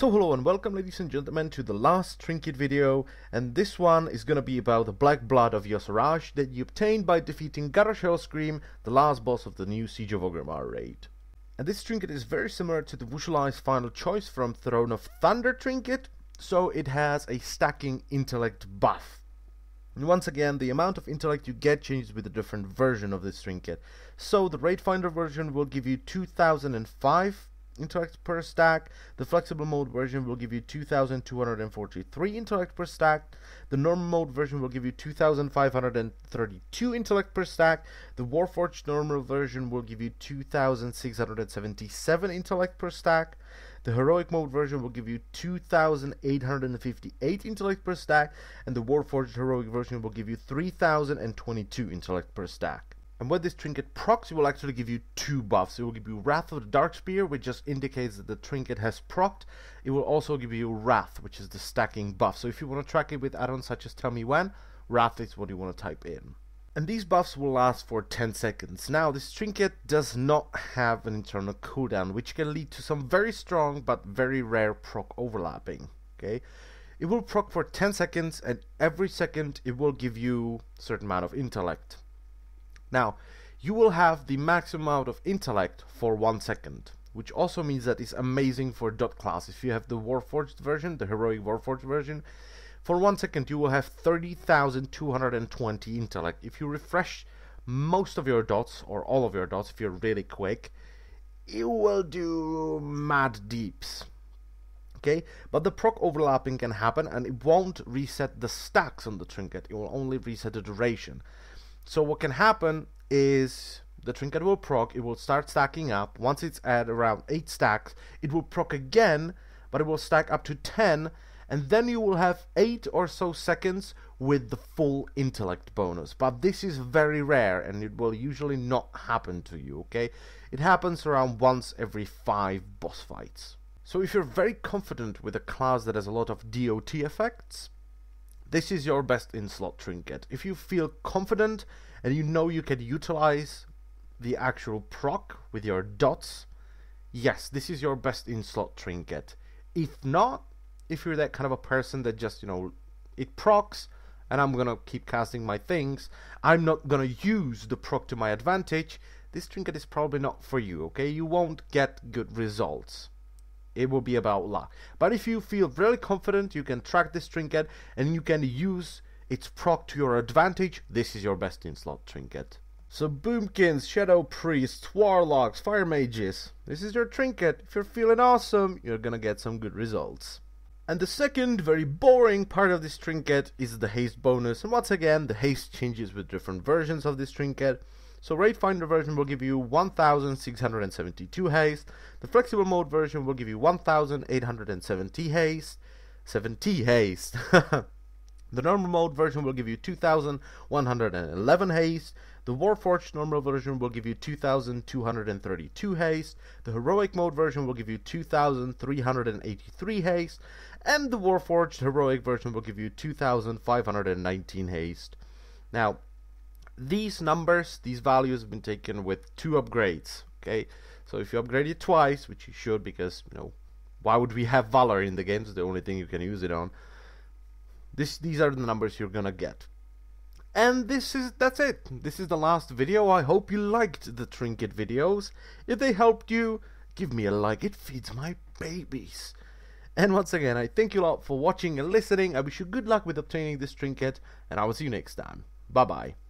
So hello and welcome, ladies and gentlemen, to the last trinket video, and this one is gonna be about the black blood of Yosaraj that you obtained by defeating Garrosh Hellscream, the last boss of the new Siege of Orgrimmar raid. And this trinket is very similar to the Vushali's final choice from Throne of Thunder trinket, so it has a stacking intellect buff. And once again, the amount of intellect you get changes with a different version of this trinket. So the Raid Finder version will give you 2005 intellect per stack, the flexible mode version will give you 2243 intellect per stack, the normal mode version will give you 2532 intellect per stack, the Warforged normal version will give you 2677 intellect per stack, the heroic mode version will give you 2858 intellect per stack, and the Warforged heroic version will give you 3022 intellect per stack. And when this trinket procs, it will actually give you two buffs. It will give you Wrath of the Dark Spear, which just indicates that the trinket has procced. It will also give you Wrath, which is the stacking buff. So if you want to track it with add-ons such as Tell Me When, Wrath is what you want to type in. And these buffs will last for 10 seconds. Now, this trinket does not have an internal cooldown, which can lead to some very strong but very rare proc overlapping. Okay, it will proc for 10 seconds, and every second it will give you a certain amount of intellect. Now, you will have the maximum amount of intellect for 1 second, which also means that it's amazing for dot class. If you have the Warforged version, the heroic Warforged version, for 1 second you will have 30,220 intellect. If you refresh most of your dots, or all of your dots if you're really quick, it will do mad deeps. Okay, but the proc overlapping can happen, and it won't reset the stacks on the trinket, it will only reset the duration. So what can happen is the trinket will proc, it will start stacking up. Once it's at around 8 stacks, it will proc again, but it will stack up to 10, and then you will have 8 or so seconds with the full intellect bonus. But this is very rare, and it will usually not happen to you, okay? It happens around once every 5 boss fights. So if you're very confident with a class that has a lot of DOT effects, this is your best in-slot trinket. If you feel confident and you know you can utilize the actual proc with your dots, yes, this is your best in-slot trinket. If not, if you're that kind of a person that just, you know, it procs and I'm gonna keep casting my things, I'm not gonna use the proc to my advantage, this trinket is probably not for you, okay? You won't get good results. It will be about luck. But if you feel really confident, you can track this trinket and you can use its proc to your advantage, this is your best in-slot trinket. So Boomkins, Shadow Priests, Warlocks, Fire Mages, this is your trinket. If you're feeling awesome, you're gonna get some good results. And the second very boring part of this trinket is the haste bonus, and once again the haste changes with different versions of this trinket. So Raid Finder version will give you 1672 haste, the flexible mode version will give you 1870 haste, 70 haste. The normal mode version will give you 2111 haste, the Warforged normal version will give you 2232 haste, the heroic mode version will give you 2383 haste, and the Warforged heroic version will give you 2519 haste. Now, these numbers, these values have been taken with 2 upgrades, okay? So if you upgrade it twice, which you should, because, you know, why would we have Valor in the game? It's the only thing you can use it on. These are the numbers you're gonna get. And that's it. This is the last video. I hope you liked the trinket videos. If they helped you, give me a like. It feeds my babies. And once again, I thank you all for watching and listening. I wish you good luck with obtaining this trinket, and I will see you next time. Bye bye.